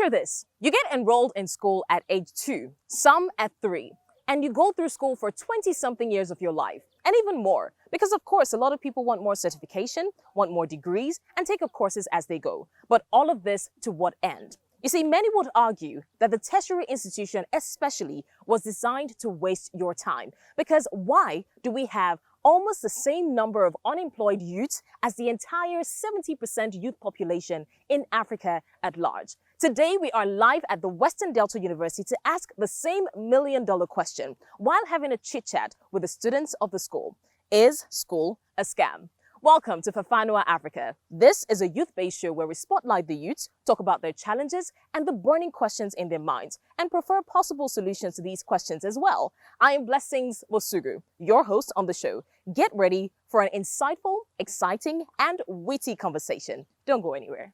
Picture this. You get enrolled in school at age 2, some at 3, and you go through school for 20-something years of your life, and even more. Because of course, a lot of people want more certification, want more degrees, and take up courses as they go. But all of this to what end? You see, many would argue that the tertiary institution especially was designed to waste your time. Because why do we have almost the same number of unemployed youths as the entire 70% youth population in Africa at large? Today, we are live at the Western Delta University to ask the same million-dollar question while having a chit-chat with the students of the school. Is school a scam? Welcome to Fafanua Africa. This is a youth-based show where we spotlight the youths, talk about their challenges and the burning questions in their minds, and prefer possible solutions to these questions as well. I am Blessings Wosugu, your host on the show. Get ready for an insightful, exciting, and witty conversation. Don't go anywhere.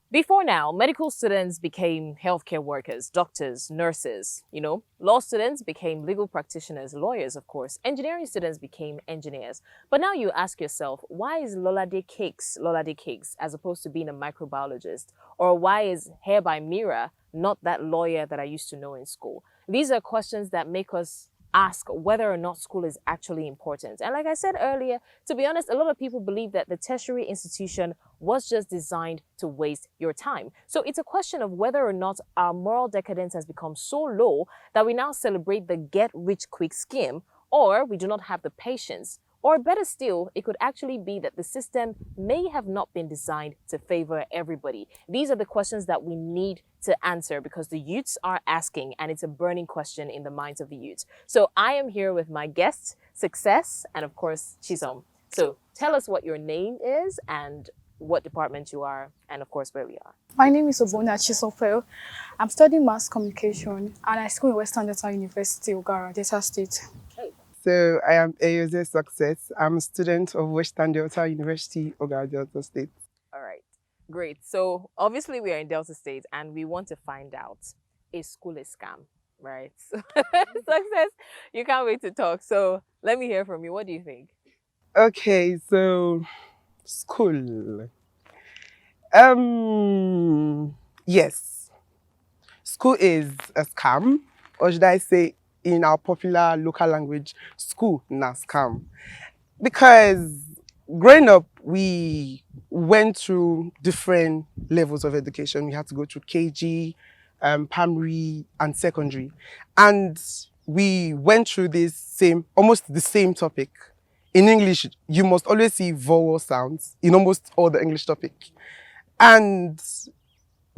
Before now, medical students became healthcare workers, doctors, nurses, law students became legal practitioners, lawyers, of course, engineering students became engineers. But now you ask yourself, why is Lolade cakes, as opposed to being a microbiologist? Or why is hair by Mira not that lawyer that I used to know in school? These are questions that make us ask whether or not school is actually important. And like I said earlier, to be honest, a lot of people believe that the tertiary institution was just designed to waste your time. So it's a question of whether or not our moral decadence has become so low that we now celebrate the get-rich-quick scheme, or we do not have the patience. Or better still, it could actually be that the system may have not been designed to favor everybody. These are the questions that we need to answer because the youths are asking, and it's a burning question in the minds of the youths. So I am here with my guests, Success, and of course, Chisom. So tell us what your name is and what department you are, and of course, where we are. My name is Fafanua Africa. I'm studying mass communication, and I school in Western Delta University, Oghara, Delta State. So I am Ayose Success. I'm a student of Western Delta University, Oghara, Delta State. All right, great. So obviously we are in Delta State and we want to find out, is school a scam, right? Success, you can't wait to talk. So let me hear from you. What do you think? Okay, so school. Yes, school is a scam, or should I say, in our popular local language, school na scam. Because growing up, we went through different levels of education. We had to go through KG, primary, and secondary. And we went through almost the same topic. In English, you must always see vowel sounds in almost all the English topic. And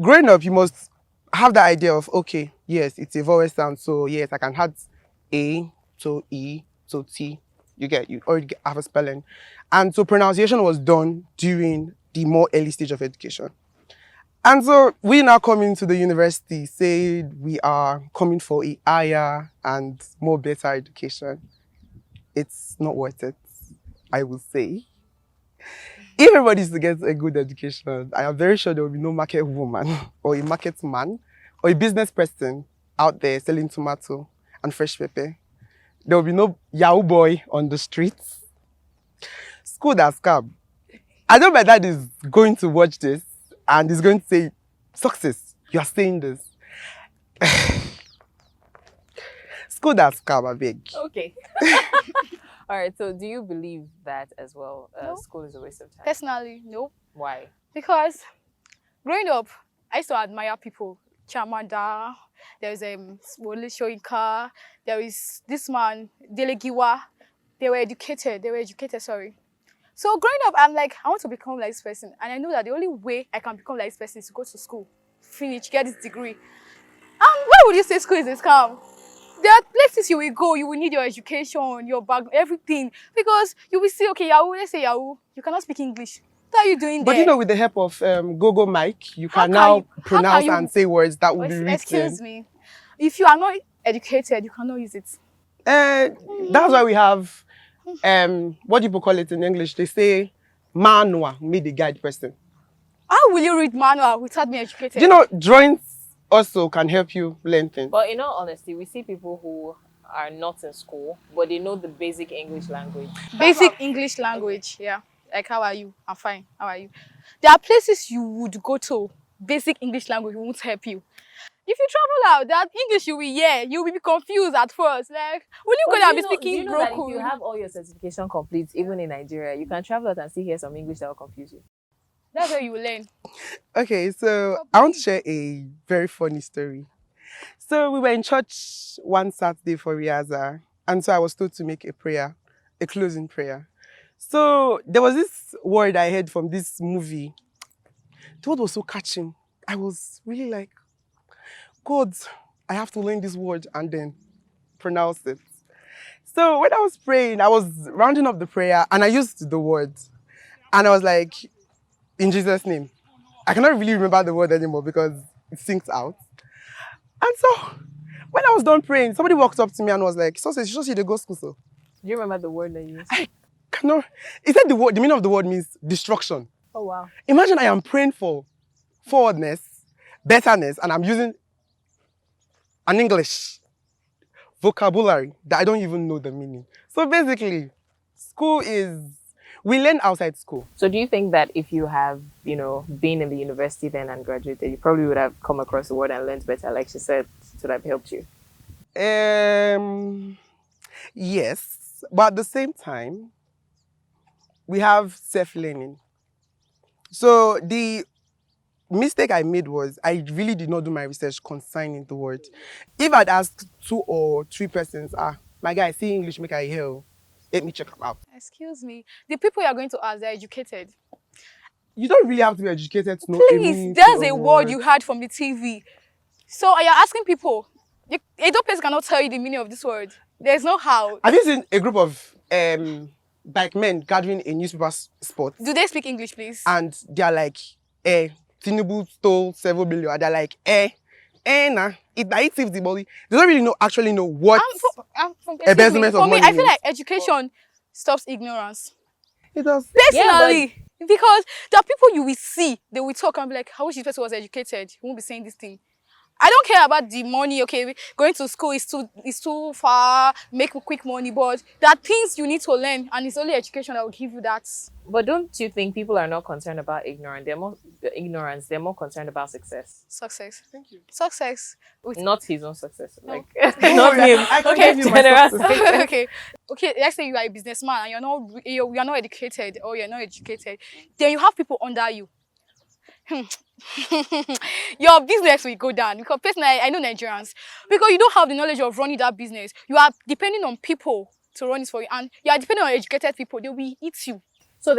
growing up, you must have the idea of, okay, yes, it's a vowel sound, so yes, I can add A to E to T. You already have a spelling. And so pronunciation was done during the more early stage of education. And so we now coming to the university, said we are coming for a higher and more better education. It's not worth it, I will say. If everybody is to get a good education, I am very sure there will be no market woman or a market man or a business person out there selling tomato and fresh pepper. There will be no Yahoo boy on the streets. School that scam. I know my dad is going to watch this and is going to say, Success, you are saying this. School that scam, I beg. Okay. All right, so do you believe that as well? No. School is a waste of time? Personally, no. Why? Because growing up, I used to admire people. Chamanda, there is Wole Soyinka, there is this man, Delegiwa. They were educated, sorry. So growing up, I'm like, I want to become like this person. And I know that the only way I can become like this person is to go to school, finish, get this degree. Why would you say school is a scam? There are places you will go, you will need your education, your bag, everything. Because you will see, okay, Yahoo, let's say Yahoo, you cannot speak English. What are you doing there? But with the help of Google Mic, you can now pronounce and say words that will be written. Excuse me. If you are not educated, you cannot use it. That's why we have, what do people call it in English? They say, manual, me the guide person. How will you read manual without being educated? Drawings also can help you learn things. But in all honesty, we see people who are not in school, but they know the basic English language. Basic English language, yeah. Like, how are you? I'm fine. How are you? There are places you would go to, basic English language won't help you. If you travel out, that English you will hear, you will be confused at first. Like, will you But go do there and you be know, do you speaking know that if you broken? have all your certification complete, even in Nigeria, you can travel out and still hear some English that will confuse you? That's where you will learn. Okay, so Oh, I want to please. share a very funny story. So we were in church one Saturday for Riaza, and so I was told to make a prayer, a closing prayer. So there was this word I heard from this movie. The word was so catching. I was really like, God, I have to learn this word and then pronounce it. So when I was praying, I was rounding up the prayer and I used the word. And I was like, in Jesus' name. I cannot really remember the word anymore because it sinks out. And so when I was done praying, somebody walked up to me and was like, so you should see the go school. So Do you remember the word that you used? I cannot. He said the word, the meaning of the word means destruction. Oh, wow. Imagine I am praying for forwardness, betterness, and I'm using an English vocabulary that I don't even know the meaning. So basically, school is, we learn outside school. So do you think that if you have, been in the university then and graduated, you probably would have come across the word and learned better, like she said, to have helped you? Yes, but at the same time, we have self-learning. So the mistake I made was I really did not do my research concerning the word. If I'd asked 2 or 3 persons, my guy, see English, make I hear, let me check them out. Excuse me. The people you are going to ask, they're educated. You don't really have to be educated to know a Please, meaning there's to a a word word. you heard from the TV. So you're asking people. A dope person cannot tell you the meaning of this word. There's no how. Have you seen a group of bike men gathering a newspaper spot? Do they speak English, please? And they're like, Tinubu stole several billion. And they're like, nah, it saves the body. They don't really actually know what Excuse me, embezzlement of for me, money I feel means. like education stops ignorance. It does. Personally, because there are people you will see, they will talk and be like, I wish this person was educated. He won't be saying this thing. I don't care about the money, okay? Going to school is too far, make quick money, but there are things you need to learn, and it's only education that will give you that. But don't you think people are not concerned about ignorance? They're more concerned about success. Success. Thank you. Success. Not his own success. No. Like Don't not worry, him. I can Okay, give you my generous. success. okay. Let's say you are a businessman and you're not educated or you're not educated. Then you have people under you. Your business will go down because personally, I know Nigerians, because you don't have the knowledge of running that business. You are depending on people to run it for you, and you are depending on educated people. They will eat you. So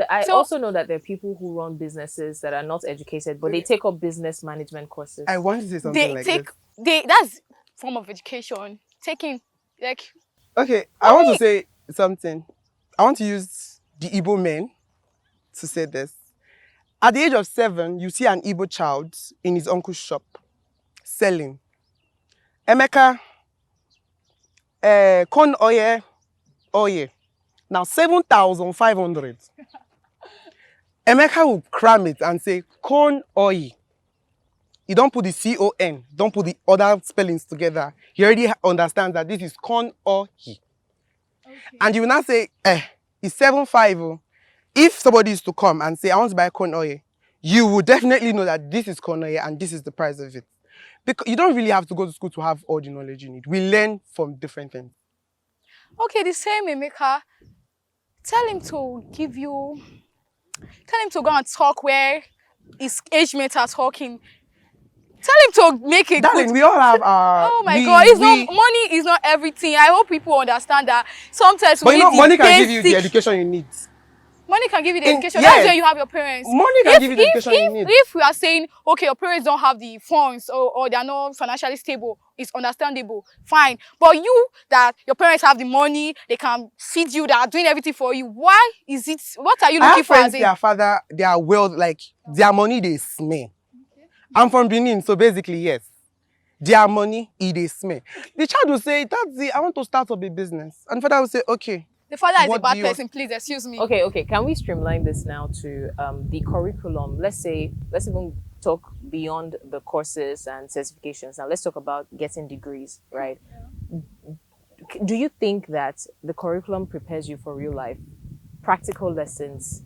I So- also know that there are people who run businesses that are not educated, but they take up business management courses. I want to say something like this. That's form of education. Taking like Okay, I want to say something. I want to use the Igbo men to say this. At the age of 7, you see an Igbo child in his uncle's shop selling. Emeka, corn oil. Now 7,500. Emeka will cram it and say corn oil. You don't put the C-O-N, don't put the other spellings together. He already understands that this is corn oil. Okay. And you will not say, it's 7,500. If somebody is to come and say, I want to buy corn oil, you will definitely know that this is corn oil and this is the price of it. Because you don't really have to go to school to have all the knowledge you need. We learn from different things. okay, the same Emeka. Tell him to go and talk where his age mates are talking. Tell him to make it Darling, good. we all have our... Oh my God, money is not everything. I hope people understand that sometimes But we you know, need money the can give you the basic- education you need. Money can give you the education. yes. That's where you have your parents. Money can give you the education you need. If we are saying, okay, your parents don't have the funds or they are not financially stable, it's understandable. Fine. But you, that your parents have the money, they can feed you, they are doing everything for you. Why is it? What are you I looking have for? friends, their father, they are well, like, their money, they smell. I'm from Benin, so basically, yes. Their money, they smell. The child will say, I want to start up a business. And father will say, okay. The father is a What bad do you- person, please excuse me. Okay. Can we streamline this now to the curriculum? Let's even talk beyond the courses and certifications. Now let's talk about getting degrees, right? do you think that the curriculum prepares you for real life, practical lessons,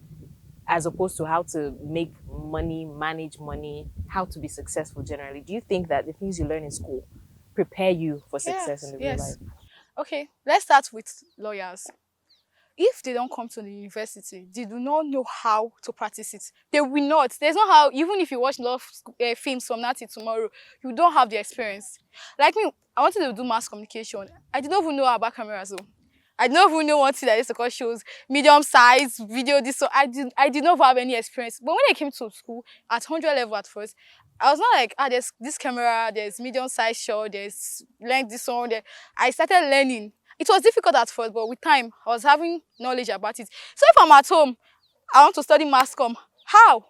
as opposed to how to make money, manage money, how to be successful generally? Do you think that the things you learn in school prepare you for success in Yes, the real life? yes. Okay, let's start with lawyers. If they don't come to the university, they do not know how to practice it. They will not. There's not how, even if you watch a lot of films from now till tomorrow, you don't have the experience. Like me, I wanted to do mass communication. I did not even know about cameras. So I did not even know what that is to call shows, medium size, video, this. So I did not have any experience. But when I came to school at 100 level at first, I was not like, there's this camera, there's medium size shot, there's length, this one. There. I started learning. It was difficult at first, but with time, I was having knowledge about it. So if I'm at home, I want to study mass comm. How?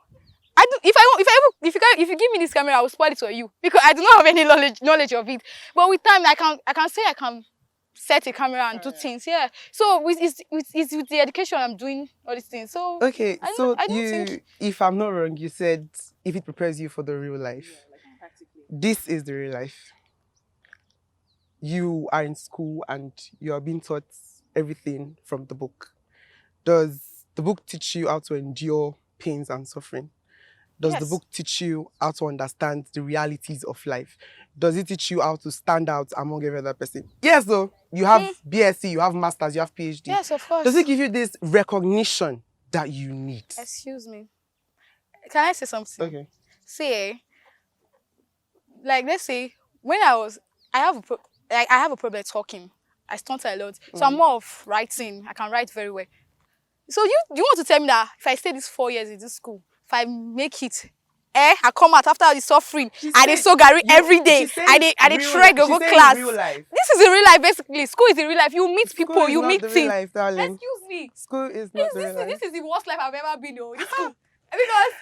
I do. If you give me this camera, I will spoil it for you because I do not have any knowledge of it. But with time, I can set a camera and do things. Yeah. So it's with the education I'm doing all these things. So Okay, so I don't think. if I'm not wrong, you said if it prepares you for the real life. Yeah, like practically. This is the real life. You are in school and you are being taught everything from the book. Does the book teach you how to endure pains and suffering? Does the Yes. book teach you how to understand the realities of life? Does it teach you how to stand out among every other person? Yes, though. You have BSc, you have masters, you have PhD. Yes, of course. Does it give you this recognition that you need? Excuse me. Can I say something? Okay. Say, like, let's say when I have a problem talking. I stutter a lot, so I'm more of writing. I can write very well. So you want to tell me that if I stay these 4 years in this school, if I make it, I come out after all the suffering, I dey so Gary every day, I dey trek go class. Real life. This is the real life, basically. School is the real life. You meet people, School is you not meet the real things. life, darling. Excuse me. School is not the real life. This is the worst life I've ever been in. This school. Because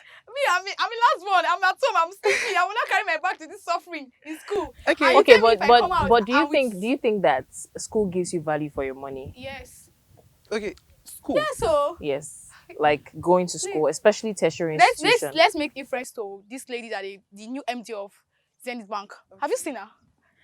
I'm in last one. I'm at home. I'm sleepy. I will not carry my bag to this suffering in school. Okay. And you Okay, tell me if I come out but do and you think that school gives you value for your money? Yes. Okay, school. Yeah. So Yes. Like going to school, especially tertiary institution. let's make reference to this lady that the new MD of Zenith Bank. Have you seen her?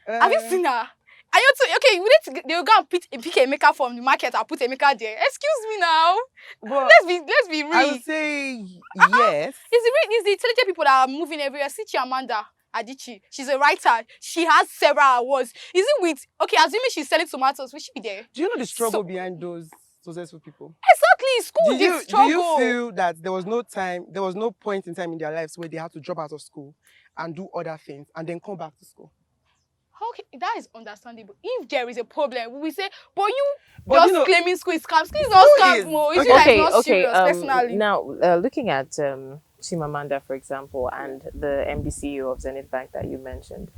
Have you seen her? Are you okay? They will go and pick a maker from the market and put a maker there. Excuse me now. But Let's be real. I would say yes. It's the intelligent people that are moving everywhere. See Amanda Adichie. She's a writer. She has several awards. Is it with assuming she's selling tomatoes, will she be there? Do you know the struggle behind those successful people? Exactly. School did struggle. Do you feel that there was no point in time in their lives where they had to drop out of school and do other things and then come back to school? Okay, that is understandable. If there is a problem, we say, but claiming school is scam. School is not scam. It's not serious, personally. Now, looking at Chimamanda, for example, and the MD CEO of Zenith Bank that you mentioned,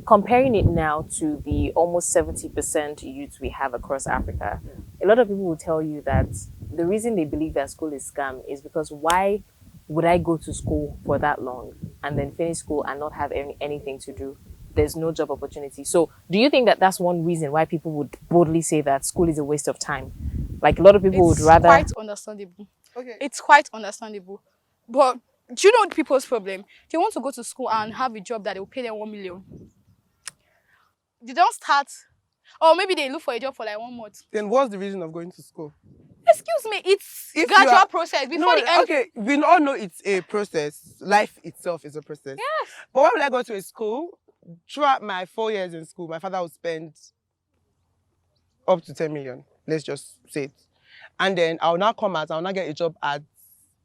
comparing it now to the almost 70% youth we have across Africa, a lot of people will tell you that the reason they believe that school is scam is because why would I go to school for that long and then finish school and not have anything to do? There's no job opportunity. So do you think that that's one reason why people would boldly say that school is a waste of time? Like a lot of people would rather... It's quite understandable. Okay. It's quite understandable. But do you know the people's problem? They want to go to school and have a job that will pay them 1 million. They don't start... Or maybe they look for a job for like 1 month. Then what's the reason of going to school? Excuse me, it's a gradual process. Before the end... Okay, we all know it's a process. Life itself is a process. Yes. But when I go to a school, throughout my 4 years in school, my father would spend up to 10 million. Let's just say it. And then I'll now come out, I'll now get a job at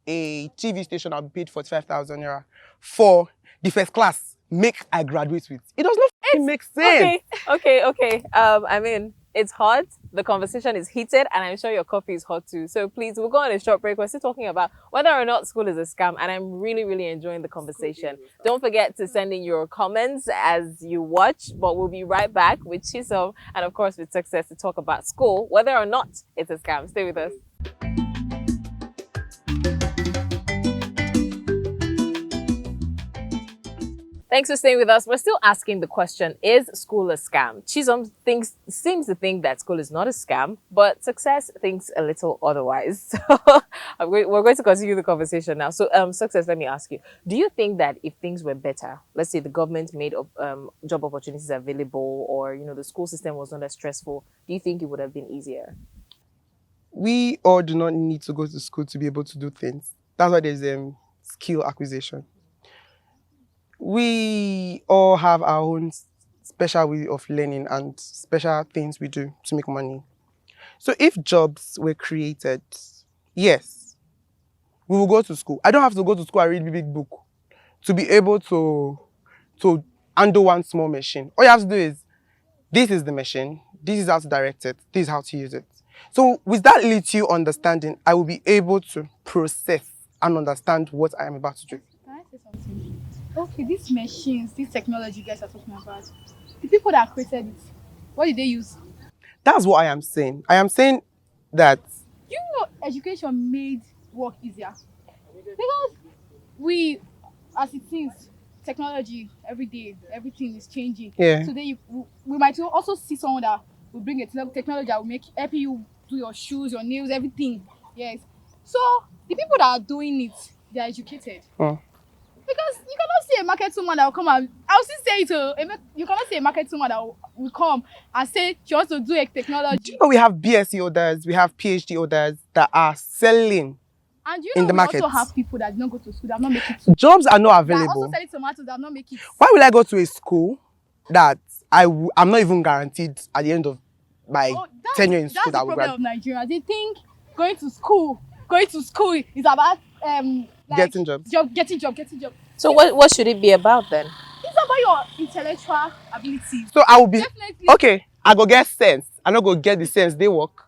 a TV station. I'll be paid 45,000 naira for the first class make I graduate with. It does not make sense. Okay. I mean, it's hot. The conversation is heated, and I'm sure your coffee is hot too. So please, we'll go on a short break. We're still talking about whether or not school is a scam, and I'm really, really enjoying the conversation. Don't forget to send in your comments as you watch, but we'll be right back with Chisom and, of course, with Success to talk about school, whether or not it's a scam. Stay with us. Thanks for staying with us. We're still asking the question, is school a scam? Chisholm seems to think that school is not a scam, but Success thinks a little otherwise. So we're going to continue the conversation now. So, Success, let me ask you, do you think that if things were better, let's say the government made job opportunities available, or, the school system was not as stressful, do you think it would have been easier? We all do not need to go to school to be able to do things. That's why there's skill acquisition. We all have our own special way of learning and special things we do to make money. So if jobs were created, yes, we will go to school. I don't have to go to school and read a big book to be able to handle one small machine. All you have to do is, this is the machine, this is how to direct it, this is how to use it. So with that little understanding, I will be able to process and understand what I am about to do. Can I say something? Okay, these machines, this technology you guys are talking about, the people that created it, what did they use? That's what I am saying. I am saying that You know, education made work easier because we, as it is, technology every day, everything is changing. Yeah. So then we might also see someone that will bring a technology that will help you do your shoes, your nails, everything. Yes. So the people that are doing it, they are educated. Because you cannot see a market woman that will come and I'll still say it. You cannot see a market woman that will come and say she wants to do a technology. Do you know we have BSc holders, we have PhD holders that are selling And you in know the we market. also have people that did not go to school that have not make it to. Jobs are not That are available. also selling tomatoes that have not make it. Why will I go to a school that I'm not even guaranteed at the end of my tenure in school That's that the will problem of Nigeria. They think going to school is about getting jobs. getting job. So what should it be about then? It's about your intellectual ability. So I will be Definitely. okay. I go get sense. I not go get the sense they work.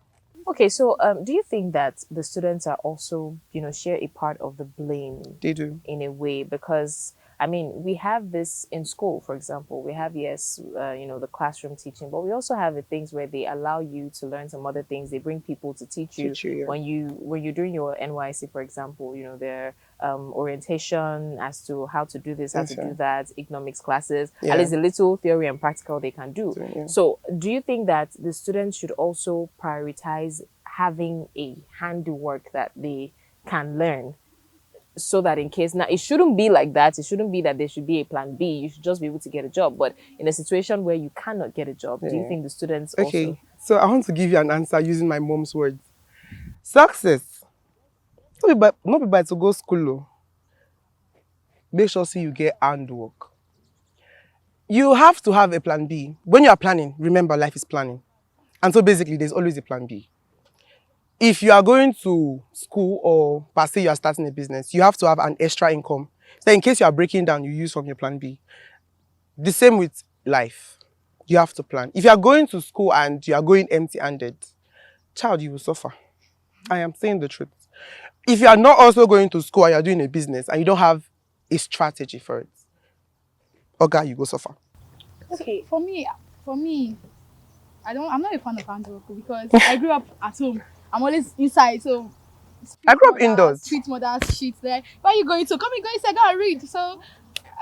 Okay, so do you think that the students are also, share a part of the blame They do. in a way? Because, I mean, we have this in school, for example. We have, yes, the classroom teaching, but we also have the things where they allow you to learn some other things. They bring people to teach you, Yeah. when you're doing your NYC, for example. Their orientation as to how to do this, how to do that, economics classes. Yeah. At least a little theory and practical they can do. Yeah. So, do you think that the students should also prioritize having a handiwork that they can learn, so that in case, now it shouldn't be like that, it shouldn't be that there should be a plan B, you should just be able to get a job, but in a situation where you cannot get a job, do you think the students also? So I want to give you an answer using my mom's words. Success. Not be by to go school. Oh. Make sure you get handwork. You have to have a plan B. When you are planning, remember life is planning. And so basically there's always a plan B. If you are going to school or per se you are starting a business, you have to have an extra income. So in case you are breaking down, you use from your plan B. The same with life. You have to plan. If you are going to school and you are going empty-handed, child, you will suffer. I am saying the truth. If you are not also going to school and you are doing a business and you don't have a strategy for it, okay, you go suffer. Okay, for me, I'm not a fan of handwork because I grew up at home. I'm always inside, so I grew up indoors. Street mothers, shit. Like, where are you going to? Come and go inside, go and read. So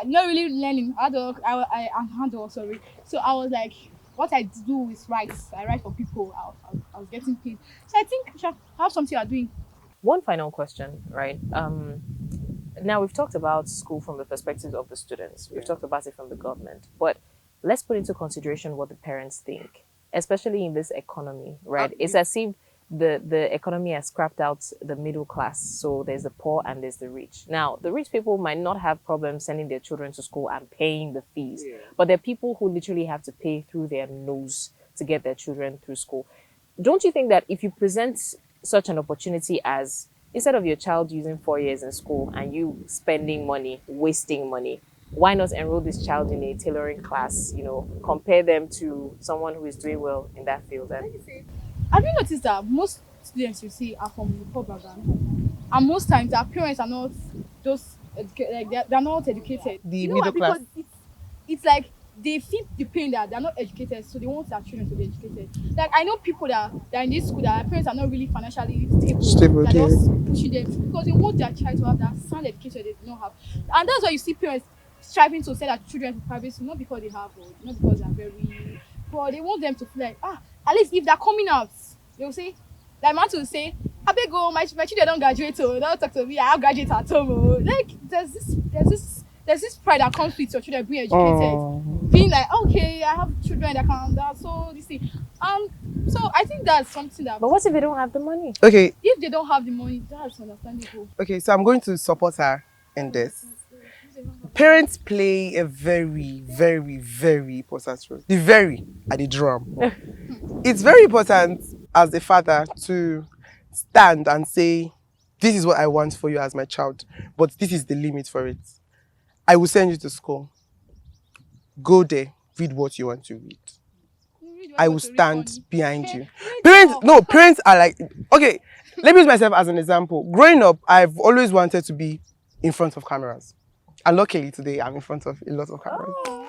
I'm not really learning. I'm handwork, sorry. So I was like, what I do is write. I write for people. I was getting paid. So I think I should have something you're doing. One final question, right? Now we've talked about school from the perspective of the students. We've talked about it from the government, but let's put into consideration what the parents think, especially in this economy, right? It's as if the economy has scrapped out the middle class. So there's the poor and there's the rich. Now, the rich people might not have problems sending their children to school and paying the fees, but there are people who literally have to pay through their nose to get their children through school. Don't you think that if you present such an opportunity as, instead of your child using 4 years in school and you spending money, wasting money, why not enroll this child in a tailoring class, compare them to someone who is doing well in that field? And have you noticed that most students you see are from the poor background, and most times their parents are not those they're not educated. The middle class. Because it's like they feel the pain that they're not educated, so they want their children to be educated. Like I know people that are in this school that their parents are not really financially stable. They're just pushing them because they want their child to have that sound education they do not have, and that's why you see parents striving to send their children to private school, not because they have, or not because they're very, but they want them to feel like, at least if they're coming out, they'll say, like man will say, I beg go, my children don't graduate, so don't talk to me, I have graduate at home. Oh. Like there's this pride that comes with your children being educated. Oh. Being like, okay, I have children that can that, so this thing. So I think that's something that But what if they don't have the money? Okay, if they don't have the money, that's understandable. okay, so I'm going to support her in this. Parents play a very, very, very important role. The very at the drum. It's very important as a father to stand and say, this is what I want for you as my child, but this is the limit for it. I will send you to school. Go there, read what you want to read. I will stand behind you. Parents are like, okay, let me use myself as an example. Growing up, I've always wanted to be in front of cameras. And luckily today, I'm in front of a lot of cameras. Oh,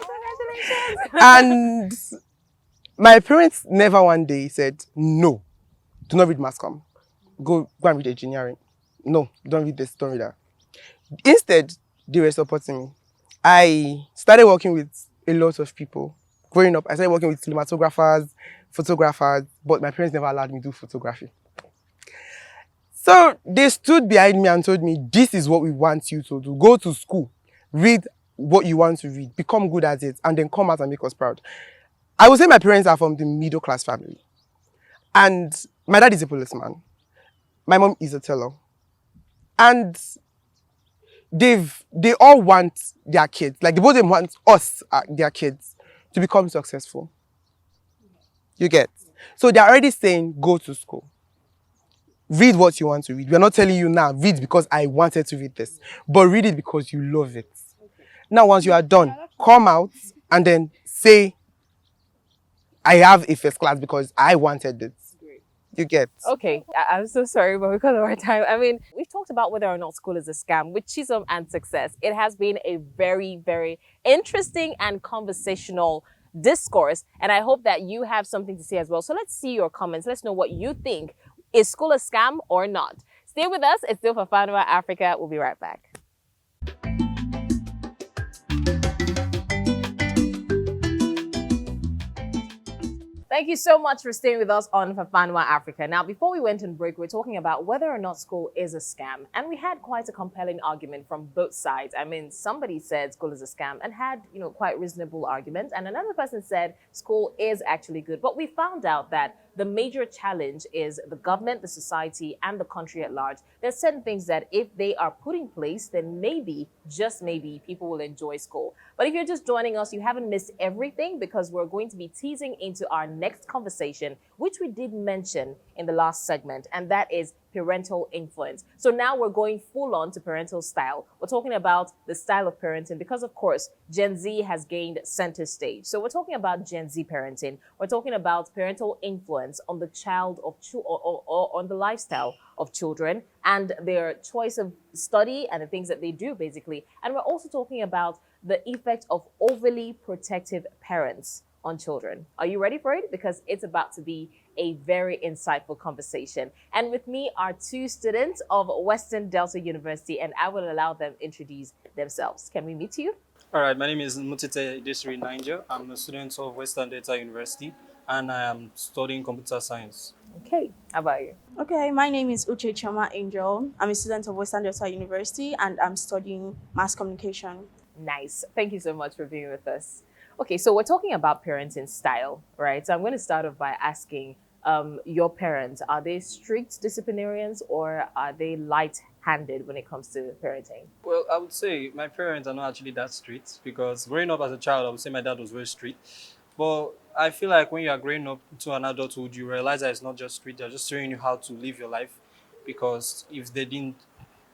congratulations. And my parents never one day said, no, do not read mass comm. Go and read engineering. No, don't read this, don't read that. Instead, they were supporting me. I started working with a lot of people. Growing up, I started working with cinematographers, photographers, but my parents never allowed me to do photography. So they stood behind me and told me, this is what we want you to do. Go to school, read what you want to read, become good at it, and then come out and make us proud. I would say my parents are from the middle class family. And my dad is a policeman. My mom is a teller. And they all want their kids, like they both of them want us, their kids, to become successful. You get? So they're already saying, go to school. Read what you want to read. We're not telling you now, read because I wanted to read this. But read it because you love it. Now, once you are done, come out and then say, I have a first class because I wanted it. You get? Okay, I'm so sorry, but because of our time, I mean, we've talked about whether or not school is a scam with Chisholm and Success. It has been a very, very interesting and conversational discourse, and I hope that you have something to say as well. So let's see your comments. Let's know what you think. Is school a scam or not? Stay with us. It's still Fafanua Africa. We'll be right back. Thank you so much for staying with us on Fafanua Africa. Now, before we went on break, we were talking about whether or not school is a scam. And we had quite a compelling argument from both sides. I mean, somebody said school is a scam and had, quite reasonable arguments. And another person said school is actually good. But we found out that the major challenge is the government, the society, and the country at large. There's certain things that if they are put in place, then maybe, just maybe, people will enjoy school. But if you're just joining us, you haven't missed everything because we're going to be teasing into our next conversation, which we did mention in the last segment, and that is parental influence. So now we're going full on to parental style. We're talking about the style of parenting because, of course, Gen Z has gained center stage. So we're talking about Gen Z parenting. We're talking about parental influence on the child of or on the lifestyle of children and their choice of study and the things that they do, basically. And we're also talking about the effect of overly protective parents on children. Are you ready for it? Because it's about to be a very insightful conversation. And with me are two students of Western Delta University, and I will allow them introduce themselves. Can we meet you? All right, my name is Mutite Desri Niger. I'm a student of Western Delta University, and I am studying computer science. Okay, how about you? Okay, my name is Uche Chama Angel. I'm a student of Western Delta University and I'm studying mass communication. Nice. Thank you so much for being with us. Okay, so we're talking about parenting style, right? So I'm going to start off by asking your parents, are they strict disciplinarians or are they light-handed when it comes to parenting? Well, I would say my parents are not actually that strict because growing up as a child, I would say my dad was very strict. But I feel like when you are growing up to an adulthood, you realize that it's not just strict, they're just showing you how to live your life. Because if they didn't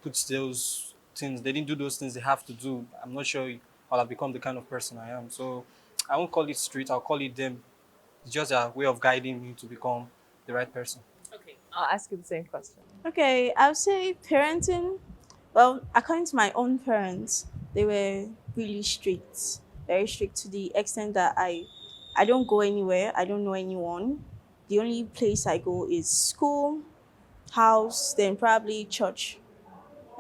put those things, they didn't do those things they have to do, I'm not sure I'll have become the kind of person I am. So I won't call it strict, I'll call it them. It's just a way of guiding me to become the right person. Okay, I'll ask you the same question. Okay, I would say parenting, well, according to my own parents, they were really strict, very strict to the extent that I don't go anywhere, I don't know anyone. The only place I go is school, house, then probably church.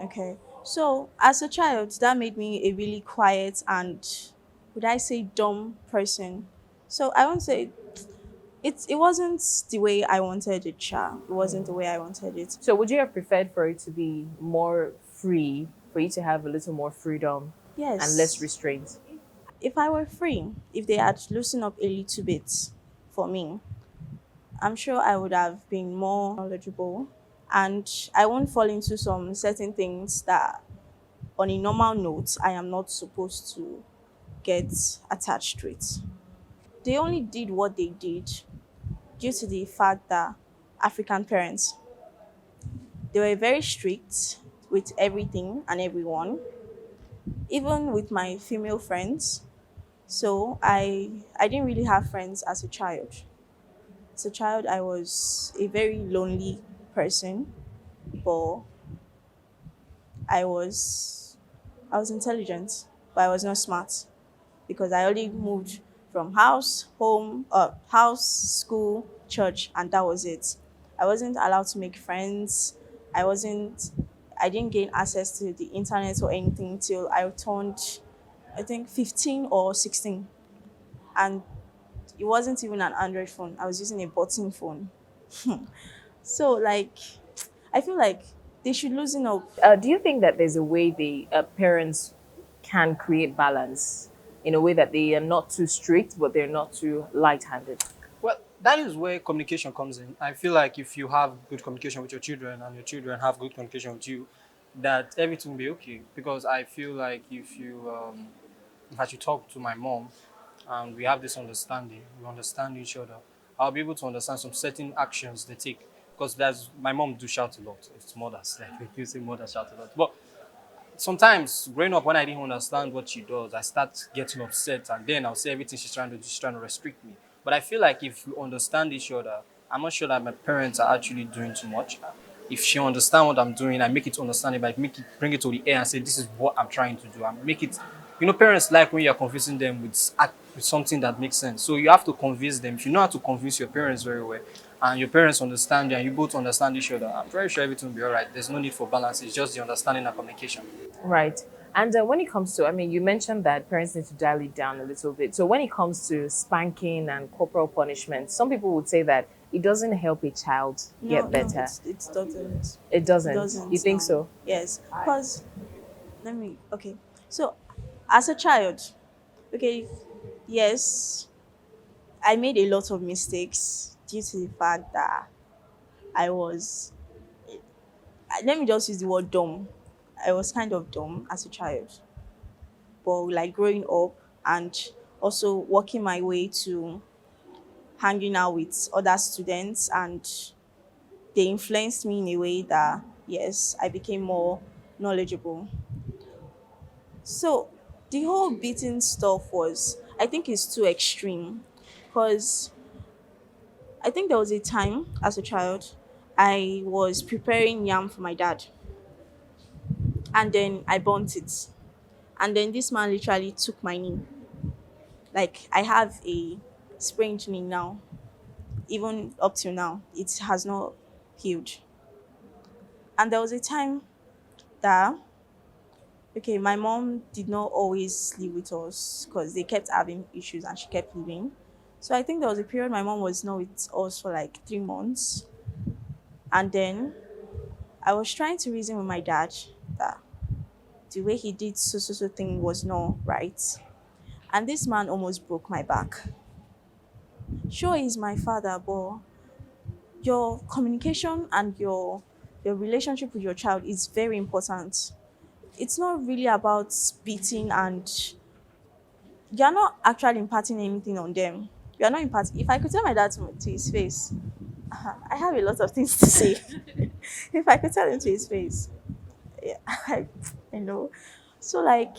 Okay. So as a child, that made me a really quiet and, would I say, dumb person. So I won't say it wasn't the way I wanted it, Cha. It wasn't the way I wanted it. So would you have preferred for it to be more free, for you to have a little more freedom and less Yes. restraint? If I were free, if they had loosened up a little bit for me, I'm sure I would have been more knowledgeable, and I won't fall into some certain things that on a normal note I am not supposed to get attached to it. They only did what they did due to the fact that African parents, they were very strict with everything and everyone, even with my female friends. So I didn't really have friends as a child. As a child, I was a very lonely person, but I was I was intelligent, but I was not smart because I only moved from house, home, house, school, church, and that was it. I wasn't allowed to make friends. I wasn't. I didn't gain access to the internet or anything till I turned, I think, 15 or 16, and it wasn't even an Android phone. I was using a button phone. So like, I feel like they should loosen up. Do you think that there's a way the parents can create balance in a way that they are not too strict, but they're not too light-handed? Well, that is where communication comes in. I feel like if you have good communication with your children and your children have good communication with you, that everything will be okay. Because I feel like if I should talk to my mom and we have this understanding, we understand each other, I'll be able to understand some certain actions they take. Because that's my mom do shout a lot. It's mothers, like you say mothers shout a lot. But sometimes growing up when I didn't understand what she does, I start getting upset and then I'll say everything she's trying to do, she's trying to restrict me. But I feel like if we understand each other, I'm not sure that my parents are actually doing too much. If she understand what I'm doing, I make it understandable, I make it bring it to the air and say this is what I'm trying to do. I make it parents like when you're convincing them with something that makes sense. So you have to convince them. If you know how to convince your parents very well, and your parents understand you, and you both understand each other, I'm very sure everything will be all right. There's no need for balance. It's just the understanding and communication. Right. And when it comes to, I mean, you mentioned that parents need to dial it down a little bit. So when it comes to spanking and corporal punishment, some people would say that it doesn't help a child No, get no, better. it doesn't. It It doesn't. You doesn't. think No. so? Yes, because let me. Okay, so as a child, okay, yes, I made a lot of mistakes due to the fact that I was. Let me just use the word dumb. I was kind of dumb as a child, but like growing up and also working my way to hanging out with other students, and they influenced me in a way that, yes, I became more knowledgeable. So the whole beating stuff was, I think, it's too extreme, because I think there was a time as a child I was preparing yam for my dad, and then I burnt it. And then this man literally took my knee. Like, I have a sprained knee now. Even up till now, it has not healed. And there was a time that, okay, my mom did not always live with us because they kept having issues and she kept leaving. So I think there was a period my mom was not with us for like 3 months. And then I was trying to reason with my dad that the way he did so thing was not right. And this man almost broke my back. Sure, he's my father, but your communication and your relationship with your child is very important. It's not really about beating, and you're not actually imparting anything on them. You're not imparting. If I could tell my dad to his face, I have a lot of things to say. If I could tell him to his face, yeah, I know. So like,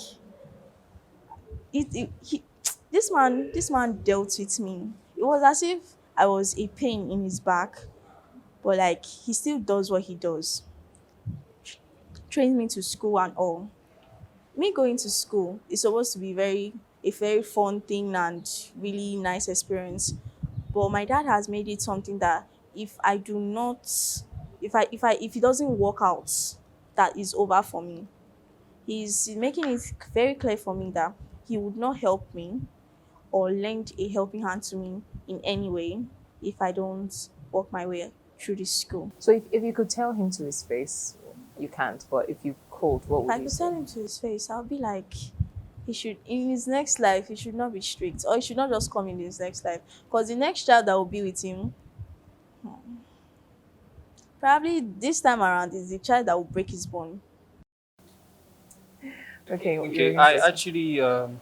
this man dealt with me. It was as if I was a pain in his back, but like he still does what he does. Trains me to school and all. Me going to school is supposed to be a very fun thing and really nice experience. But my dad has made it something that if I do not, if it doesn't work out, that is over for me. He's making it very clear for me that he would not help me or lend a helping hand to me in any way if I don't work my way through this school. So if you could tell him to his face, you can't, but if you could, what If would I you could say? tell him to his face, I'll be like, he should, in his next life, he should not be strict, or he should not just come in his next life. Because the next child that will be with him, probably this time around, is the child that will break his bone. Okay, you were Okay, going to say I something. actually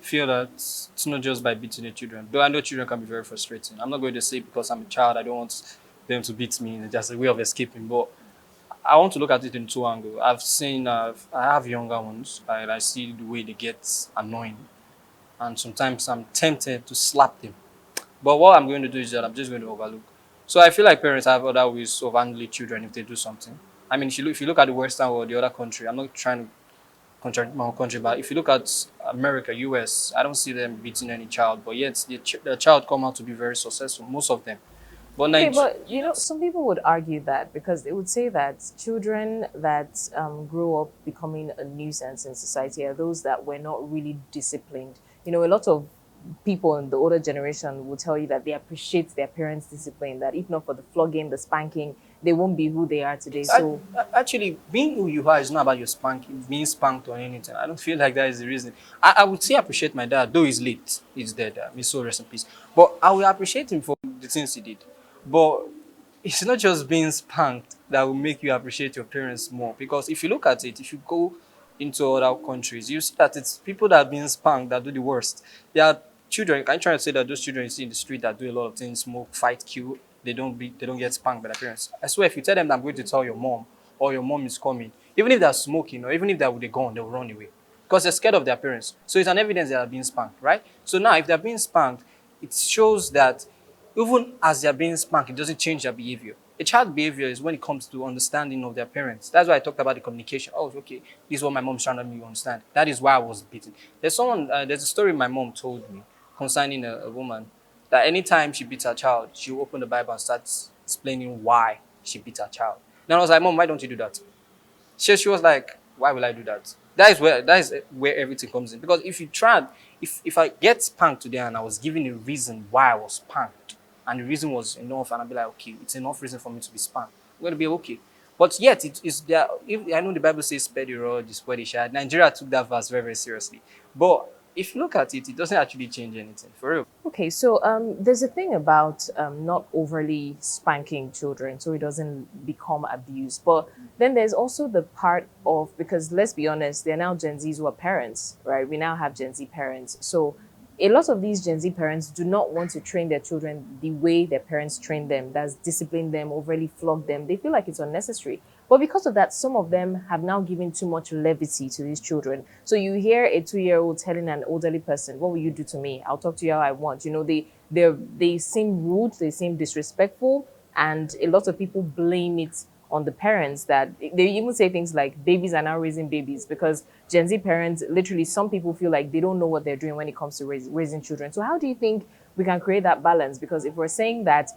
feel that it's not just by beating the children. Though I know children can be very frustrating. I'm not going to say because I'm a child, I don't want them to beat me. It's just a way of escaping. But I want to look at it in two angles. I have younger ones, and I see the way they get annoying. And sometimes I'm tempted to slap them. But what I'm going to do is that I'm just going to overlook. So I feel like parents have other ways of handling children if they do something. I mean, if you look at the Western world, the other country, I'm not trying to contradict my own country, but if you look at America, US, I don't see them beating any child, but yet the child come out to be very successful, most of them. But Okay, Nigeria, but some people would argue that because they would say that children that grow up becoming a nuisance in society are those that were not really disciplined. A lot of people in the older generation will tell you that they appreciate their parents' discipline, that if not for the flogging, the spanking, they won't be who they are today. So, actually, being who you are is not about your spanking, being spanked or anything. I don't feel like that is the reason. I would say appreciate my dad, though he's late, he's dead. He's so rest in peace. But I will appreciate him for the things he did. But it's not just being spanked that will make you appreciate your parents more. Because if you look at it, if you go into other countries, you see that it's people that are being spanked that do the worst. There are children. I'm trying to say that those children you see in the street that do a lot of things, smoke, fight, kill, they don't get spanked by their parents. I swear, if you tell them that I'm going to tell your mom or your mom is coming, even if they're smoking or even if they're with a gun, they'll run away because they're scared of their parents. So it's an evidence they are being spanked, right? So now, if they're being spanked, it shows that even as they're being spanked, it doesn't change their behavior. A child's behavior is when it comes to understanding of their parents. That's why I talked about the communication. Oh, okay, this is what my mom's trying to make me understand. That is why I was beaten. There's a story my mom told me concerning a woman that anytime she beats her child, she'll open the Bible and start explaining why she beat her child. Then I was like, Mom, why don't you do that? She was like, why will I do that? That is where everything comes in. Because if you tried, if I get spanked today and I was given a reason why I was spanked, and the reason was enough, and I'd be like, okay, it's enough reason for me to be spanked. I'm gonna be okay. But yet it is there. If I know the Bible says spare the rod, spoil the child. Nigeria took that verse very, very seriously. But if you look at it, it doesn't actually change anything. For real. okay, so there's a thing about not overly spanking children so it doesn't become abuse. But then there's also the part of, because let's be honest, they're now Gen Zs who are parents, right? We now have Gen Z parents. So a lot of these Gen Z parents do not want to train their children the way their parents trained them, that's discipline them, overly flog them. They feel like it's unnecessary. But because of that, some of them have now given too much levity to these children. So you hear a 2-year-old telling an elderly person, "What will you do to me? I'll talk to you how I want." They seem rude, they seem disrespectful, and a lot of people blame it on the parents. That they even say things like babies are now raising babies because Gen Z parents, literally, some people feel like they don't know what they're doing when it comes to raising children. So how do you think we can create that balance? Because if we're saying that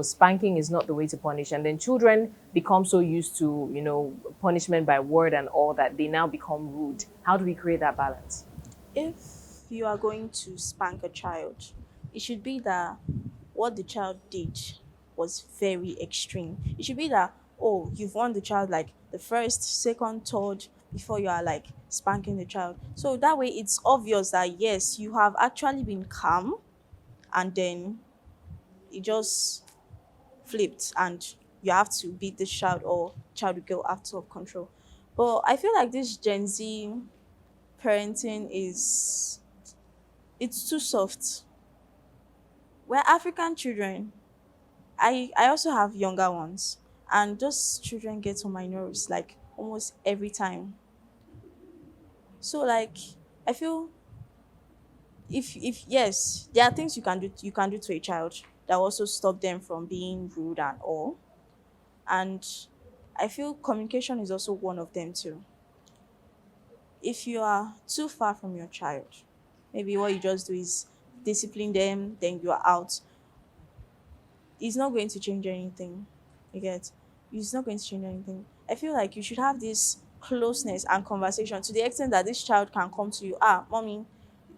spanking is not the way to punish, and then children become so used to punishment by word and all that they now become rude, how do we create that balance? If you are going to spank a child, it should be that what the child did was very extreme. It should be that, oh, you've warned the child like the first, second, third before you are like spanking the child. So that way it's obvious that yes, you have actually been calm and then it just flipped and you have to beat this child or child will go out of control. But I feel like this Gen Z parenting is, it's too soft. We're African children. I also have younger ones, and those children get on my nerves like almost every time. So like I feel, if yes, there are things you can do to a child that also stop them from being rude and all. And I feel communication is also one of them too. If you are too far from your child, maybe what you just do is discipline them, then you are out. It's not going to change anything. You get? It's not going to change anything. I feel like you should have this closeness and conversation to the extent that this child can come to you, ah, mommy,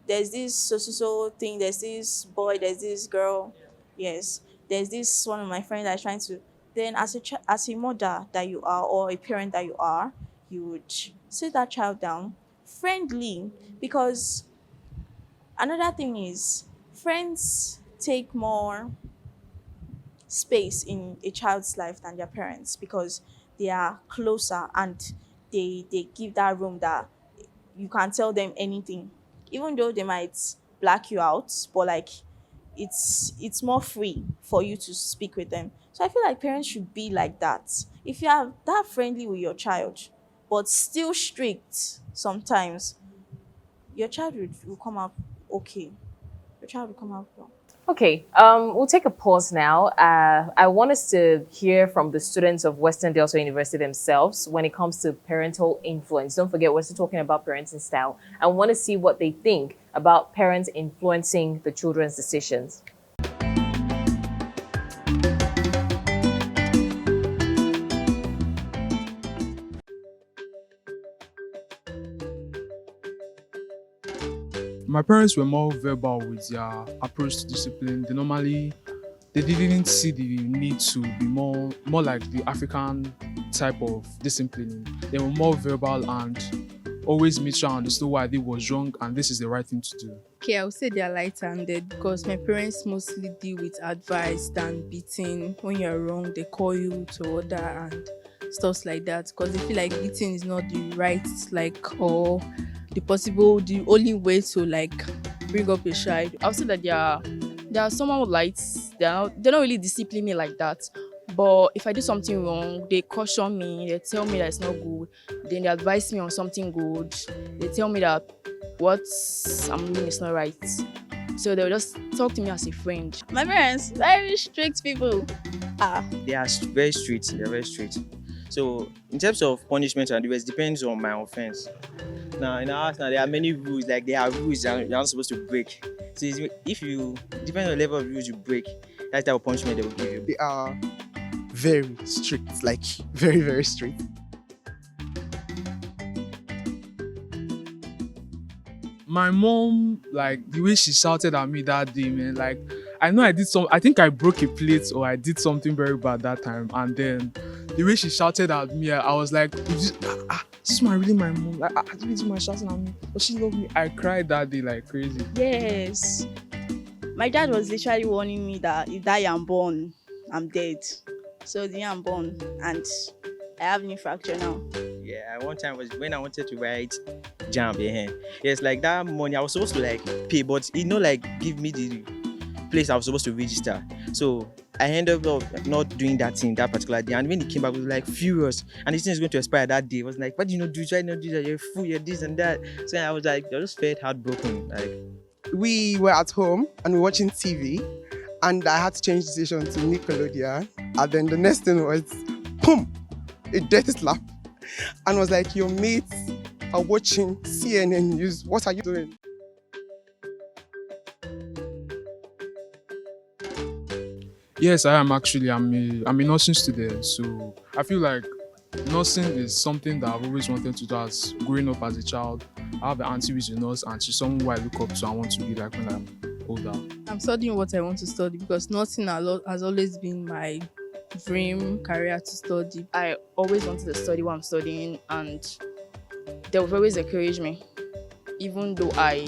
there's this so thing, there's this boy, there's this girl, yes, there's this one of my friends that's trying to. Then as as a mother that you are, or a parent that you are, you would sit that child down friendly, because another thing is friends take more space in a child's life than their parents, because they are closer and they give that room that you can tell them anything, even though they might black you out, but like it's more free for you to speak with them. So I feel like parents should be like that. If you are that friendly with your child but still strict sometimes, your child will come out okay. Your child will come out well. Okay, we'll take a pause now. I want us to hear from the students of Western Delta University themselves when it comes to parental influence. Don't forget, we're still talking about parenting style. I want to see what they think about parents influencing the children's decisions. My parents were more verbal with their approach to discipline. They didn't see the need to be more like the African type of disciplining. They were more verbal and always made sure I understood what I did was wrong and this is the right thing to do. Okay, I would say they are light-handed because my parents mostly deal with advice than beating. When you're wrong, they call you to order and stuff like that, because they feel like beating is not the right, like, or the only way to like bring up a child. I would say that they are someone light. They're not really discipline me like that. But if I do something wrong, they caution me, they tell me that it's not good, then they advise me on something good. They tell me that what I'm doing is not right. So they'll just talk to me as a friend. My parents, very strict people. They are very strict. They are very strict. So in terms of punishment and the rest, depends on my offense. Now in our house now there are many rules. Like there are rules that you're not supposed to break. So if you depending on the level of rules you break, that's the type of punishment they will give you. They are very strict, like very, very strict. My mom, like the way she shouted at me that day, man, like I know I think I broke a plate or I did something very bad that time, and then the way she shouted at me, I was like, is this really my mom? Like, this is my shouting at me, but she loved me. I cried that day like crazy. Yes. My dad was literally warning me that if that I'm born, I'm dead. So the I'm born and I have knee fracture now. Yeah, one time was when I wanted to write jam. Yeah, yes, like that money I was supposed to like pay, but like give me the place I was supposed to register. So I ended up not doing that thing that particular day. And when he came back, we were like furious. And this thing is going to expire that day. I was like, why do you not do this? Why not do that? You're a fool, you're this and that. So I was like, I just felt heartbroken. Like We were at home and we were watching TV, and I had to change the station to Nickelodeon. And then the next thing was, boom, a death slap. And was like, your mates are watching CNN news. What are you doing? Yes, I am actually. I'm a nursing student, so I feel like nursing is something that I've always wanted to do as growing up as a child. I have an auntie who's a nurse and she's someone who I look up to and want to be like when I'm older. I'm studying what I want to study because nursing has always been my dream career to study. I always wanted to study what I'm studying, and they would always encourage me, even though I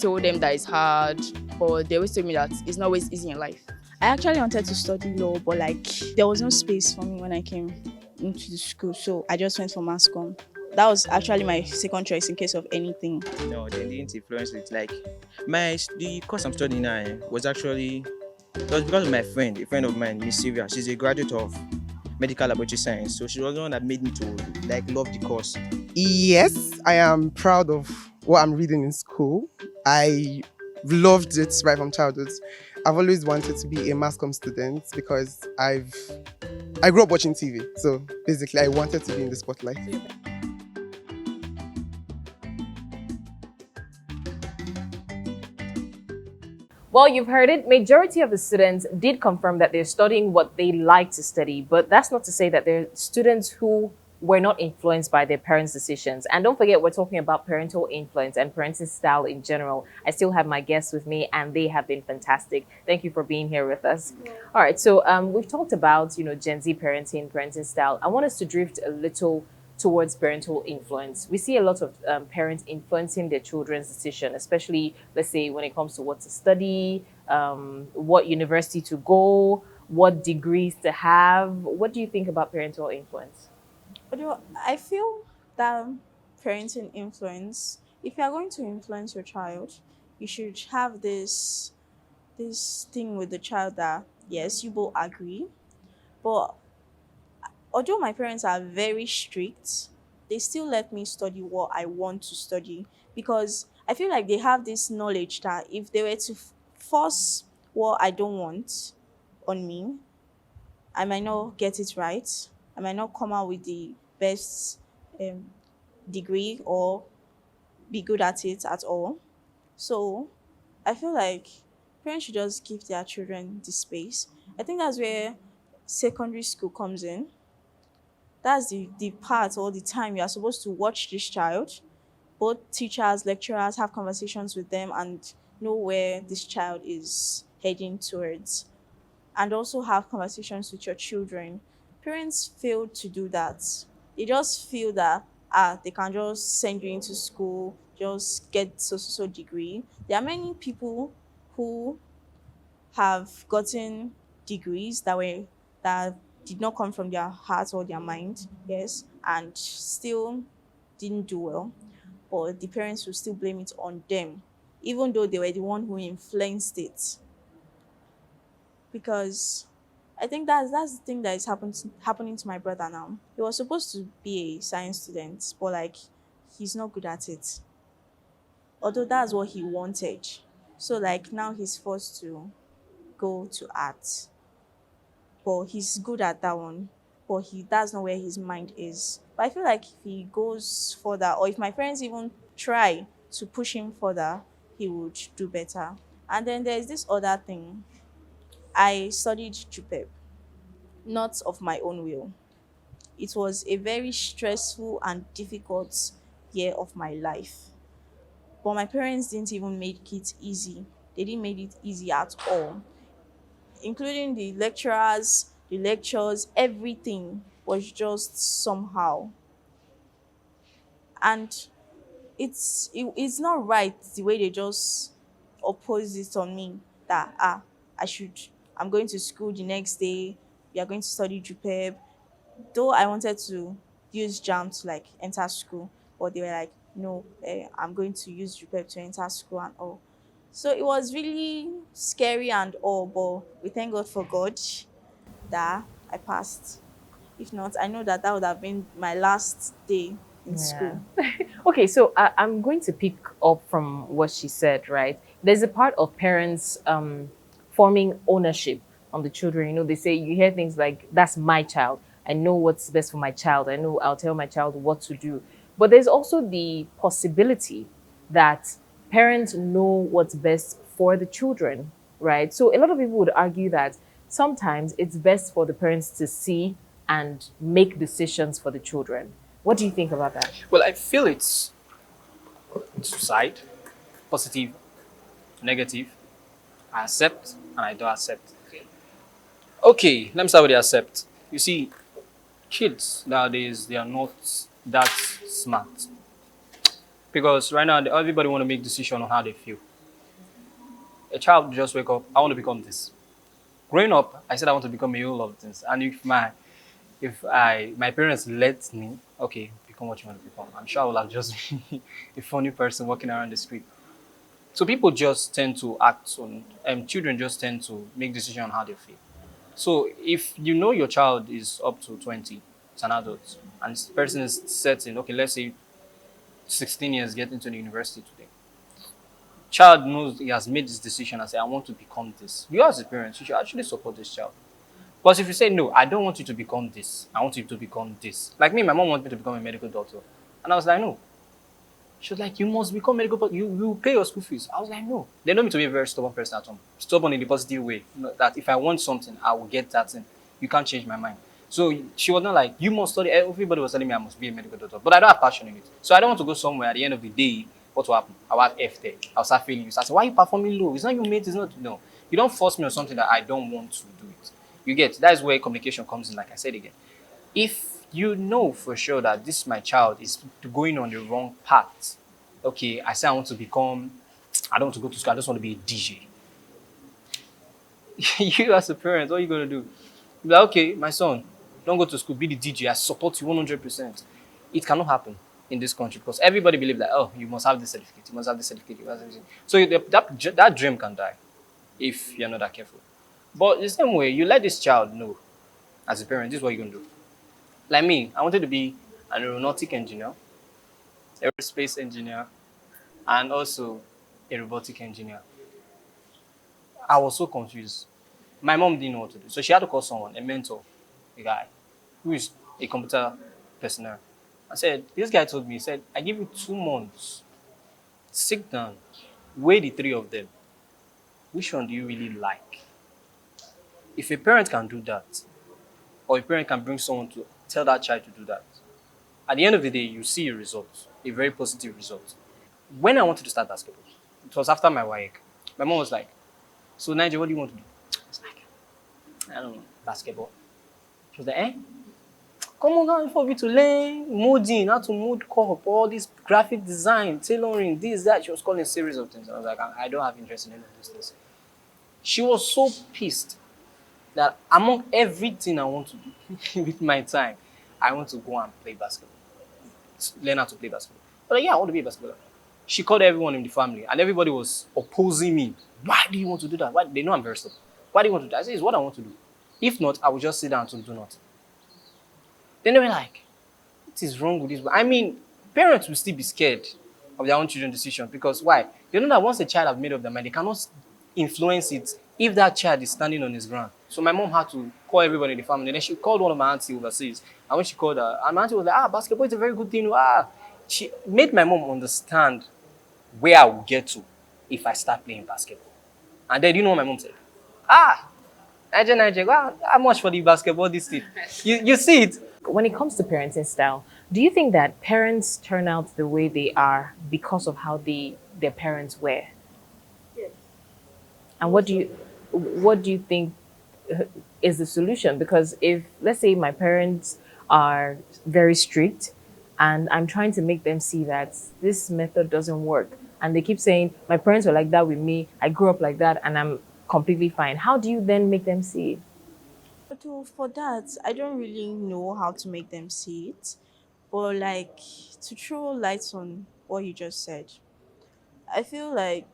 told them that it's hard, but they always told me that it's not always easy in life. I actually wanted to study law, but like there was no space for me when I came into the school, so I just went for mass comm. That was actually my second choice in case of anything. no, they didn't influence it. Like the course I'm studying now it was because of my friend, a friend of mine, Miss Sylvia. She's a graduate of medical laboratory science, so she was the one that made me to like love the course. Yes, I am proud of what I'm reading in school. I loved it right from childhood. I've always wanted to be a mass comm student because I grew up watching TV. So basically, I wanted to be in the spotlight. Well, you've heard it. Majority of the students did confirm that they're studying what they like to study, but that's not to say that there are students who were not influenced by their parents' decisions. And don't forget, we're talking about parental influence and parenting style in general. I still have my guests with me, and they have been fantastic. Thank you for being here with us. All right, so we've talked about Gen Z parenting, parenting style. I want us to drift a little towards parental influence. We see a lot of parents influencing their children's decision, especially, let's say, when it comes to what to study, what university to go, what degrees to have. What do you think about parental influence? Although I feel that parenting influence, if you are going to influence your child, you should have this thing with the child that yes, you both agree. But although my parents are very strict, they still let me study what I want to study because I feel like they have this knowledge that if they were to force what I don't want on me, I might not get it right. I might not come out with the best um, degree or be good at it at all. So I feel like parents should just give their children the space. I think that's where secondary school comes in. That's the part or the time you are supposed to watch this child. Both teachers, lecturers have conversations with them and know where this child is heading towards. And also have conversations with your children. Parents fail to do that. They just feel that they can just send you into school, just get so degree. There are many people who have gotten degrees that did not come from their heart or their mind, yes, and still didn't do well. But the parents will still blame it on them, even though they were the one who influenced it. Because I think that's the thing that is happening to my brother now. He was supposed to be a science student, but like he's not good at it. Although that's what he wanted. So like now he's forced to go to art. But he's good at that one. But that's not where his mind is. But I feel like if he goes further, or if my parents even try to push him further, he would do better. And then there's this other thing. I studied JUPEP, not of my own will. It was a very stressful and difficult year of my life. But my parents didn't even make it easy. They didn't make it easy at all. Including the lecturers, the lectures, everything was just somehow. And it's not right the way they just oppose it on me that I should I'm going to school the next day, we are going to study JUPEB. Though I wanted to use JAM to like enter school, but they were like, no, I'm going to use JUPEB to enter school and all. So it was really scary and all, but we thank God for God that I passed. If not, I know that that would have been my last day in Yeah. school. Okay, so I'm going to pick up from what she said, right? There's a part of parents forming ownership on the children. They say, you hear things like, that's my child. I know what's best for my child. I know I'll tell my child what to do. But there's also the possibility that parents know what's best for the children, right? So a lot of people would argue that sometimes it's best for the parents to see and make decisions for the children. What do you think about that? Well, I feel it's two side, positive, negative. I accept and I don't accept. Okay, let me start with the accept. You see, kids nowadays they are not that smart because right now everybody want to make decision on how they feel. A child just wake up, I want to become this. Growing up, I said I want to become a whole lot of things, and if my parents let me, okay, become what you want to become, I'm sure I will have just been a funny person walking around the street. So people just tend to act on, children just tend to make decisions on how they feel. So if you know your child is up to 20, it's an adult, and this person is setting, okay, let's say 16 years, get into the university today. Child knows he has made this decision and say, I want to become this. You as a parent, you should actually support this child. Because if you say, no, I don't want you to become this, I want you to become this. Like me, my mom wanted me to become a medical doctor. And I was like, no. She was like, you must become medical doctor. You pay your school fees. I was like, no. They know me to be a very stubborn person at home. Stubborn in the positive way. That if I want something, I will get that thing. You can't change my mind. So she was not like, you must study. Everybody was telling me I must be a medical doctor, but I don't have passion in it. So I don't want to go somewhere at the end of the day. What will happen? I'll have F there. I'll start failing you. So I say, why are you performing low? It's not your mate. It's not. No. You don't force me on something that I don't want to do it. You get. That is where communication comes in. Like I said again, if you know for sure that this my child is going on the wrong path, okay, I say I want to become. I don't want to go to school. I just want to be a DJ. You as a parent, what are you gonna do? Be like, okay, my son, don't go to school, be the DJ. I support you 100%. It cannot happen in this country because everybody believes that, oh, you must have this certificate, you must have this certificate, you must have this. So that dream can die if you're not that careful. But the same way, you let this child know as a parent, this is what you're gonna do. Like me, I wanted to be an aeronautic engineer, aerospace engineer, and also a robotic engineer. I was so confused. My mom didn't know what to do. So she had to call someone, a mentor, a guy who is a computer personnel. I said, this guy told me, he said, I give you 2 months, sit down, weigh the three of them. Which one do you really like? If a parent can do that, or a parent can bring someone to tell that child to do that, at the end of the day, you see a result, a very positive result. When I wanted to start basketball, it was after my WAEC. My mom was like, so Nigel, what do you want to do? I was like, I don't know, basketball. She was like, eh? Come on, guys, for me to learn molding, how to mold cup, all this graphic design, tailoring, this, that. She was calling a series of things. I was like, I don't have interest in any of those things. She was so pissed that among everything I want to do with my time, I want to go and play basketball, learn how to play basketball. But like, yeah, I want to be a basketballer. She called everyone in the family, and everybody was opposing me. Why do you want to do that? Why? They know I'm very stubborn. Why do you want to do that? I said, it's what I want to do. If not, I will just sit down and do nothing. Then they were like, what is wrong with this? I mean, parents will still be scared of their own children's decision because why? They know that once a child has made up their mind, they cannot influence it if that child is standing on his ground. So my mom had to call everybody in the family. And then she called one of my aunties overseas. And when she called her, and my auntie was like, basketball is a very good thing. She made my mom understand where I will get to if I start playing basketball. And then you know what my mom said? Niger, how much for the basketball this thing? You see it? When it comes to parenting style, do you think that parents turn out the way they are because of how their parents were? Yes. And what do you think is the solution? Because if, let's say, my parents are very strict and I'm trying to make them see that this method doesn't work, and they keep saying my parents were like that with me, I grew up like that, and I'm completely fine, how do you then make them see it? For that, I don't really know how to make them see it. But like, to throw light on what you just said, I feel like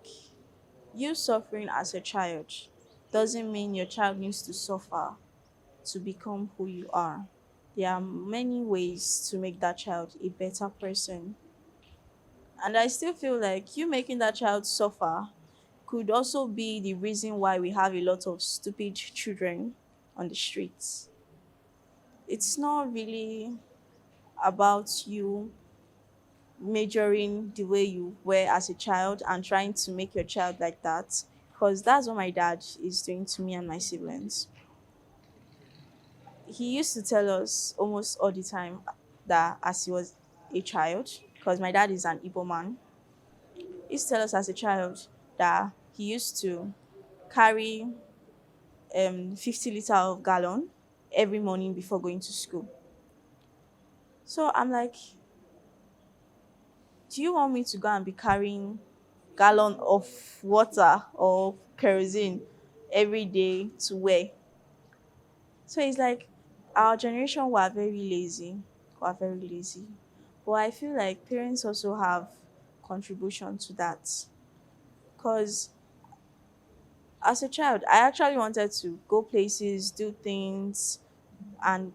you suffering as a child doesn't mean your child needs to suffer to become who you are. There are many ways to make that child a better person. And I still feel like you making that child suffer could also be the reason why we have a lot of stupid children on the streets. It's not really about you majoring the way you were as a child and trying to make your child like that, because that's what my dad is doing to me and my siblings. He used to tell us almost all the time that as he was a child, because my dad is an Igbo man, he used to tell us as a child that he used to carry 50 liter of gallon every morning before going to school. So I'm like, do you want me to go and be carrying gallon of water or kerosene every day to wear? So it's like our generation were very lazy. Were very lazy. But I feel like parents also have contribution to that. Because as a child, I actually wanted to go places, do things, and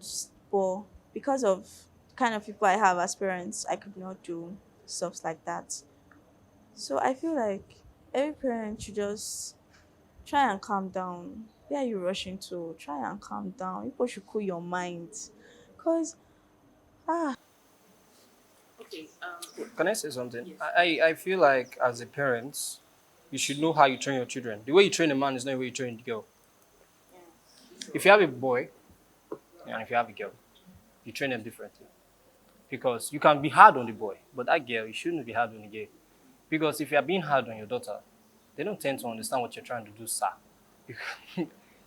but because of the kind of people I have as parents, I could not do stuff like that. So I feel like every parent should just try and calm down. Where are you rushing to? Try and calm down. People should cool your mind. Cause Can I say something? I feel like as a parent, you should know how you train your children. The way you train a man is not the way you train the girl. If you have a boy, and if you have a girl, you train them differently. Because you can be hard on the boy, but that girl, you shouldn't be hard on the girl. Because if you are being hard on your daughter, they don't tend to understand what you're trying to do, sir.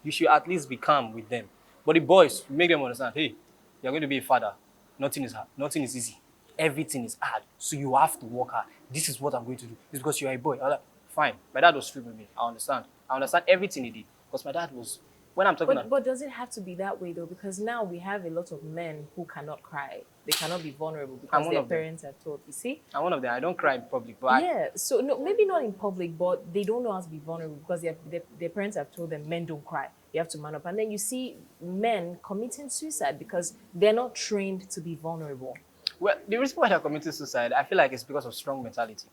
You should at least be calm with them. But the boys, you make them understand, hey, you're going to be a father. Nothing is hard. Nothing is easy. Everything is hard. So you have to work hard. This is what I'm going to do. It's because you're a boy. I'm like, fine. My dad was strict with me. I understand. I understand everything he did. Because my dad was, when I'm talking about, But does it have to be that way though? Because now we have a lot of men who cannot cry. They cannot be vulnerable because one their of them. parents have told. You see? I'm one of them. I don't cry in public, but I, Yeah. So no, maybe not in public, but they don't know how to be vulnerable because their parents have told them men don't cry. You have to man up. And then you see men committing suicide because they're not trained to be vulnerable. well, the reason why they're committing suicide, I feel like it's because of strong mentality.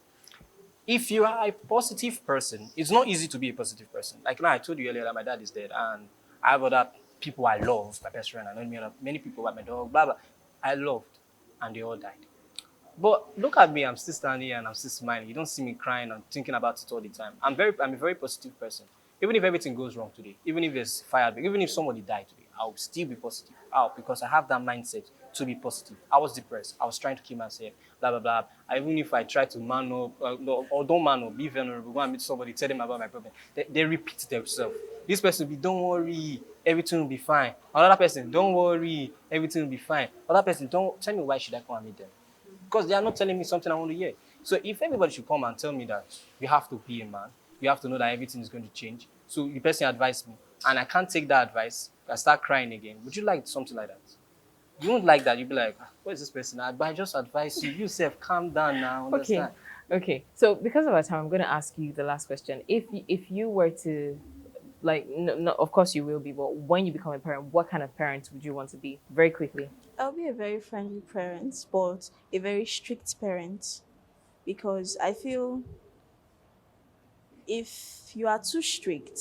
If you are a positive person, it's not easy to be a positive person. Like now, I told you earlier that my dad is dead, and I have other people I love, my best friend, I know many people, like my dog, blah, blah. I loved, and they all died. But look at me, I'm still standing here and I'm still smiling. You don't see me crying and thinking about it all the time. I'm a very positive person. Even if everything goes wrong today, even if there's fire, even if somebody died today, I'll still be positive. How? Because I have that mindset to be positive. I was depressed. I was trying to kill myself, blah, blah, blah. Even if I try to man up, no, or don't man up, be vulnerable, go and meet somebody, tell them about my problem, they repeat themselves. This person will be, don't worry, everything will be fine. Another person, don't worry, everything will be fine. Other person, don't tell me why should I come and meet them? Because they are not telling me something I want to hear. So if everybody should come and tell me that you have to be a man, you have to know that everything is going to change. So the person advised me, and I can't take that advice, I start crying again. Would you like something like that? You won't like that. You'll be like, what is this person? But I just advise you. You self, calm down now. Okay. Understand? Okay. So because of our time, I'm going to ask you the last question. If you were to, like, no, of course you will be, but when you become a parent, what kind of parent would you want to be? Very quickly. I'll be a very friendly parent, but a very strict parent because I feel if you are too strict,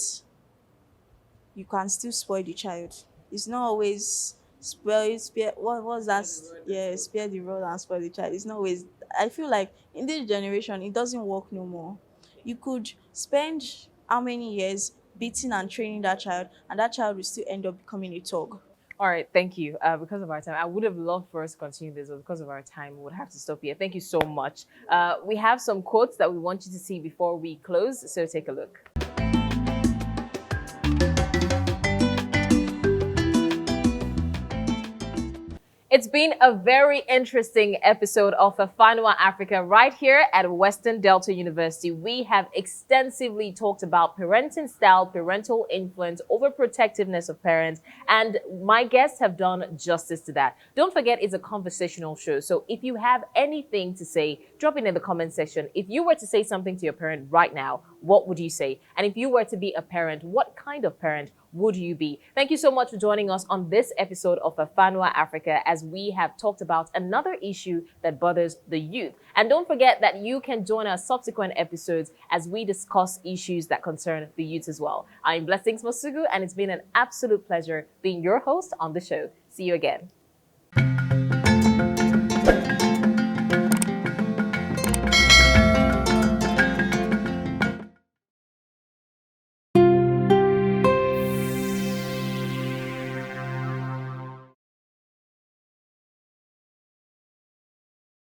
you can still spoil the child. It's not always spare what was that? Yeah, spare the rod and spoil the child. It's not always. I feel like in this generation it doesn't work no more. You could spend how many years beating and training that child, and that child will still end up becoming a thug. All right, thank you. Because of our time, I would have loved for us to continue this, but because of our time, we would have to stop here. Thank you so much. We have some quotes that we want you to see before we close, so take a look. It's been a very interesting episode of Fafanua Africa right here at Western Delta University. We have extensively talked about parenting style, parental influence, overprotectiveness of parents, and my guests have done justice to that. Don't forget, it's a conversational show. So if you have anything to say, drop it in the comment section. If you were to say something to your parent right now, what would you say? And if you were to be a parent, what kind of parent would you be? Thank you so much for joining us on this episode of Fafanua Africa as we have talked about another issue that bothers the youth. And don't forget that you can join our subsequent episodes as we discuss issues that concern the youth as well. I'm Blessings Masugu, and it's been an absolute pleasure being your host on the show. See you again.